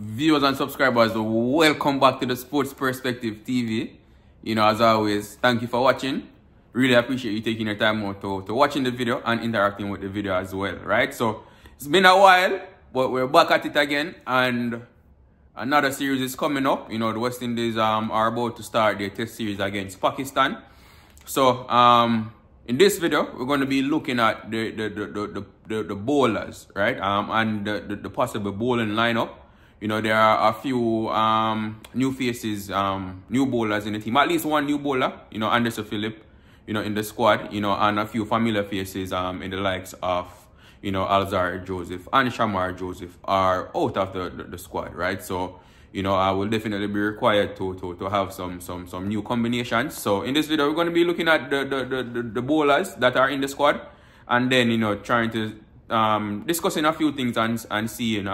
Viewers and subscribers, welcome back to the Sports Perspective TV. As always, thank you for watching. Really appreciate you taking your time out to watching the video and interacting with the video as well, right? So it's been a while, but we're back at it again, and another series is coming up. The West Indies are about to start their test series against Pakistan. So in this video, we're going to be looking at the bowlers, right? And the possible bowling lineup. There are a few new faces, new bowlers in the team. At least one new bowler, Anderson Phillip, in the squad, and a few familiar faces in the likes of, Alzarri Joseph and Shamar Joseph are out of the squad, right? So, I will definitely be required to have some new combinations. So in this video, we're going to be looking at the bowlers that are in the squad, and then, trying to discussing a few things and seeing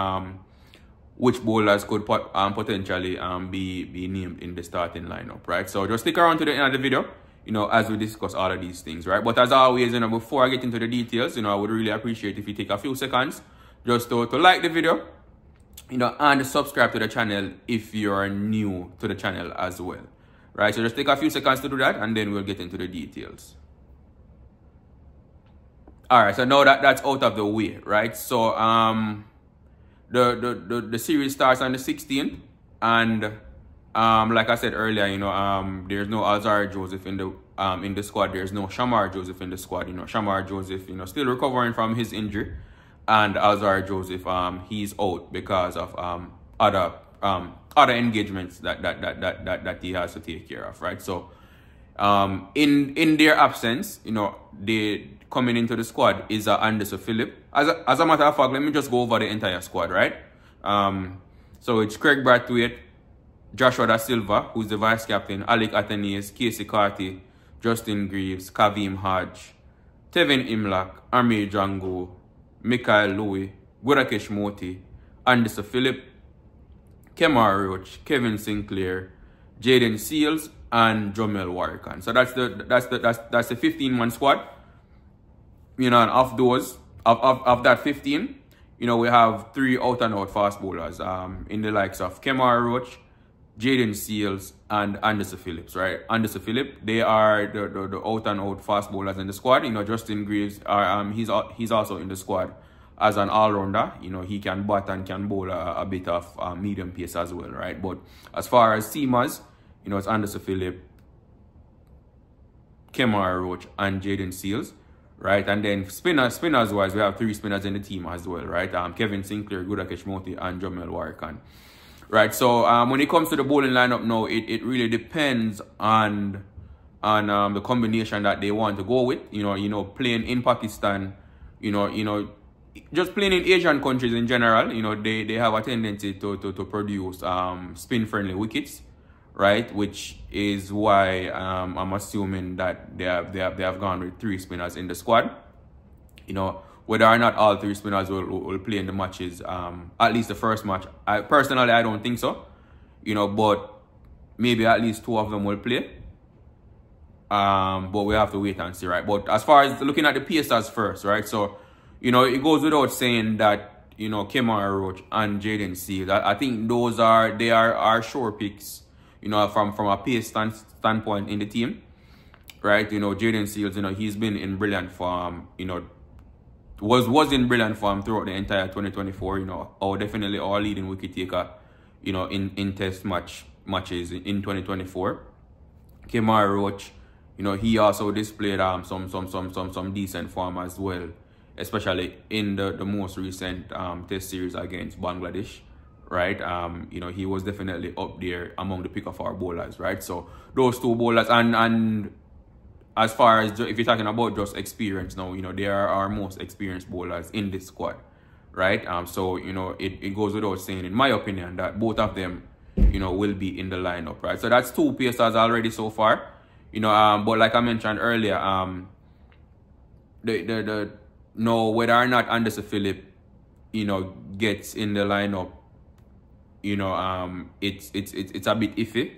which bowlers could potentially be named in the starting lineup, right? So just stick around to the end of the video, as we discuss all of these things, right? But as always, before I get into the details, I would really appreciate if you take a few seconds just to like the video, and subscribe to the channel if you're new to the channel as well, right? So just take a few seconds to do that, and then we'll get into the details. All right, so now that's out of the way, right? So the series starts on the 16th, and like I said earlier, there's no Alzarri Joseph in the squad. There's no Shamar Joseph in the squad. Shamar Joseph, still recovering from his injury, and Alzarri Joseph, he's out because of other engagements that he has to take care of, right? So in their absence, they coming into the squad is Anderson Phillip. As a matter of fact, let me just go over the entire squad, right? So it's Kraig Brathwaite, Joshua Dasilva, who's the vice captain, Alec Athenius, Casey Carty, Justin Greaves, Kavem Hodge, Tevin Imlak, Amir Django, Mikhail Louis, Gurakesh Moti, Anderson Phillip, Kemar Roach, Kevin Sinclair, Jaden Seals, and Jomel Warrican. So that's the 15-man squad. And of those, of that 15, we have 3 out-and-out fast bowlers in the likes of Kemar Roach, Jaden Seals, and Anderson Phillips, right? Anderson Phillip, they are the out-and-out fast bowlers in the squad. Justin Greaves, he's also in the squad as an all-rounder. He can bat and can bowl a bit of medium pace as well, right? But as far as seamers, it's Anderson Phillip, Kemar Roach, and Jaden Seals, right? And then spinners wise, we have 3 spinners in the team as well, right? Kevin Sinclair, Gurakesh Moti, and Jomel Warrican, right? So when it comes to the bowling lineup now, it really depends on the combination that they want to go with. Playing in Pakistan, just playing in Asian countries in general, they have a tendency to produce spin friendly wickets, right? Which is why I'm assuming that they have gone with 3 spinners in the squad. Whether or not all 3 spinners will play in the matches, at least the first match, personally I don't think so. But maybe at least 2 of them will play. But we have to wait and see, right? But as far as looking at the pacers first, right? So it goes without saying that Kemar Roach and Jaden Seals, I think those are sure picks. From a pace standpoint in the team, right? Jaden Seals, he's been in brilliant form, was in brilliant form throughout the entire 2024, definitely our leading wicket taker, in test matches in 2024. Kemar Roach, he also displayed some decent form as well, especially in the most recent test series against Bangladesh. Right, he was definitely up there among the pick of our bowlers, right? So those 2 bowlers, and as far as if you're talking about just experience now, they are our most experienced bowlers in this squad, right? So it goes without saying, in my opinion, that both of them, will be in the lineup, right? So that's 2 pacers already so far, but like I mentioned earlier, whether or not Anderson Phillip, gets in the lineup, it's a bit iffy,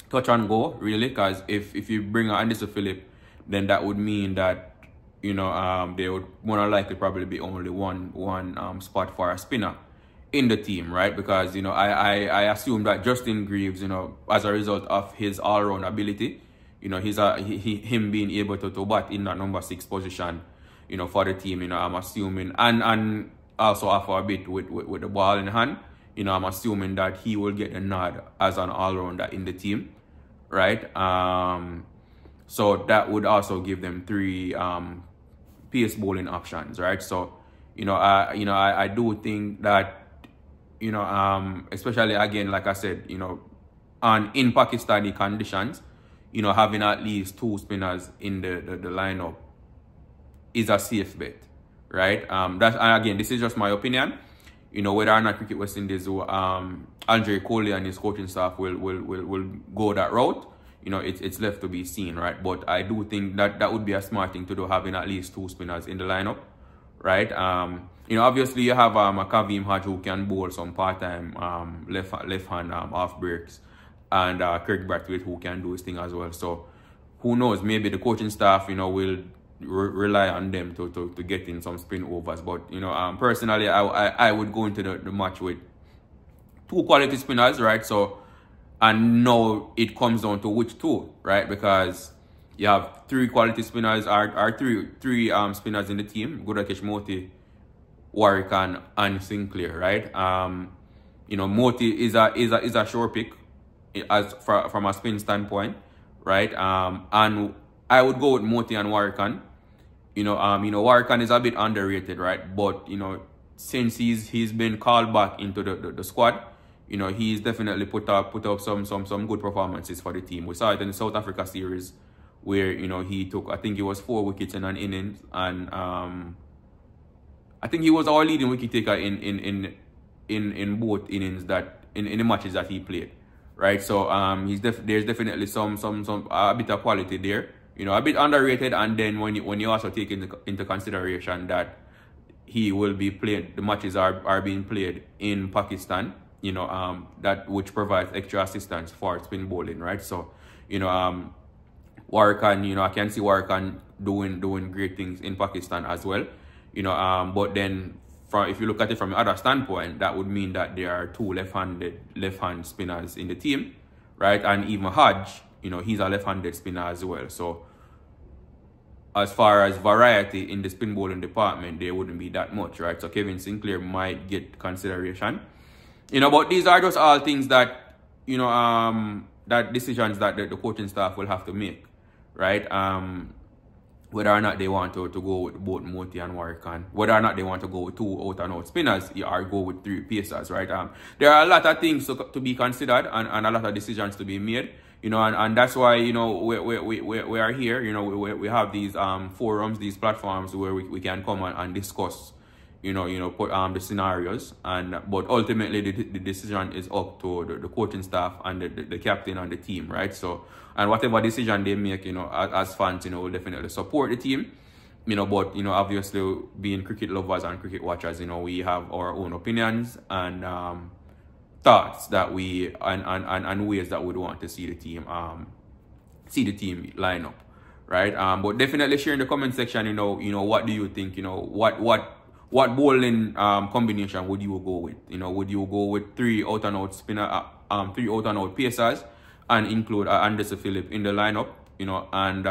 touch and go, really, because if you bring Anderson Phillip, then that would mean that there would more than likely probably be only one spot for a spinner in the team, right? Because, you know, I assume that Justin Greaves, you know, as a result of his all-round ability, you know, him being able to bat in that number 6 position, you know, for the team, you know, I'm assuming, and also offer a bit with the ball in hand, you know, I'm assuming that he will get a nod as an all-rounder in the team, right? So that would also give them 3 pace bowling options, right? So, I do think that, you know, especially again, like I said, you know, in Pakistani conditions, you know, having at least 2 spinners in the lineup is a safe bet, right? And again, this is just my opinion. You know, whether or not Cricket West Indies, Andre Kohli and his coaching staff will go that route, you know, it's left to be seen, right? But I do think that would be a smart thing to do, having at least 2 spinners in the lineup, right? You know, obviously you have a Kavem Hodge who can bowl some part-time left hand off breaks, and Kraig Brathwaite who can do his thing as well. So who knows? Maybe the coaching staff, you know, will rely on them to get in some spin overs. But you know, personally, I would go into the match with 2 quality spinners, right? So, and now it comes down to which 2, right? Because you have 3 quality spinners, or three spinners in the team: Gudakesh, Moti, Warwick, and Sinclair, right? You know, Moti is a sure pick from a spin standpoint, right? And I would go with Moti and Warwick. You know, Warwick is a bit underrated, right? But you know, since he's been called back into the squad, you know, he's definitely put up some good performances for the team. We saw it in the South Africa series, where, you know, he took, I think it was 4 wickets in an innings, and I think he was our leading wicket taker in both innings, that in the matches that he played, right? So there's definitely some a bit of quality there, you know, a bit underrated. And then when you also take into consideration that he will be played, the matches are being played in Pakistan, you know, that which provides extra assistance for spin bowling, right? So, you know, Warwick, you know, I can see Warwick doing great things in Pakistan as well, you know, but then if you look at it from the other standpoint, that would mean that there are 2 left-hand spinners in the team, right? And even Hodge, you know, he's a left-handed spinner as well. So as far as variety in the spin bowling department, there wouldn't be that much, right? So Kevin Sinclair might get consideration, you know, but these are just all things that, you know, that decisions that the coaching staff will have to make, right? Whether or not they want to go with both Moti and Warwick, whether or not they want to go with 2 out-and-out spinners or go with 3 pacers, right? There are a lot of things to be considered, and a lot of decisions to be made, you know, and that's why, you know, we are here, you know, we have these forums, these platforms where we can come and discuss, you know, put the scenarios, but ultimately the decision is up to the coaching staff and the captain and the team, right? So, and whatever decision they make, you know, as fans, you know, we'll definitely support the team, you know, but, you know, obviously being cricket lovers and cricket watchers, you know, we have our own opinions and thoughts that and ways that we'd want to see the team line up, right? But definitely share in the comment section, you know, what do you think, you know, what bowling combination would you go with? You know, would you go with 3 out-and-out spinner, 3 out-and-out pacers, and include Anderson Phillip in the lineup? You know, and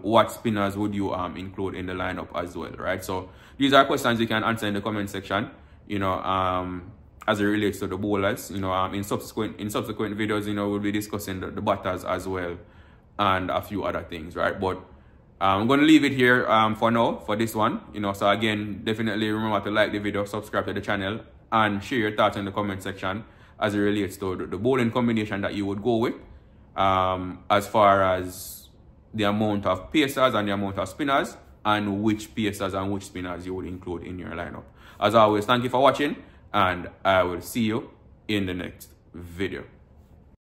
what spinners would you include in the lineup as well, right? So these are questions you can answer in the comment section, you know, as it relates to the bowlers. You know, in subsequent videos, you know, we'll be discussing the batters as well, and a few other things, right? But I'm going to leave it here for now, for this one, you know. So again, definitely remember to like the video, subscribe to the channel, and share your thoughts in the comment section as it relates to the bowling combination that you would go with, as far as the amount of pacers and the amount of spinners, and which pacers and which spinners you would include in your lineup. As always, thank you for watching, and I will see you in the next video.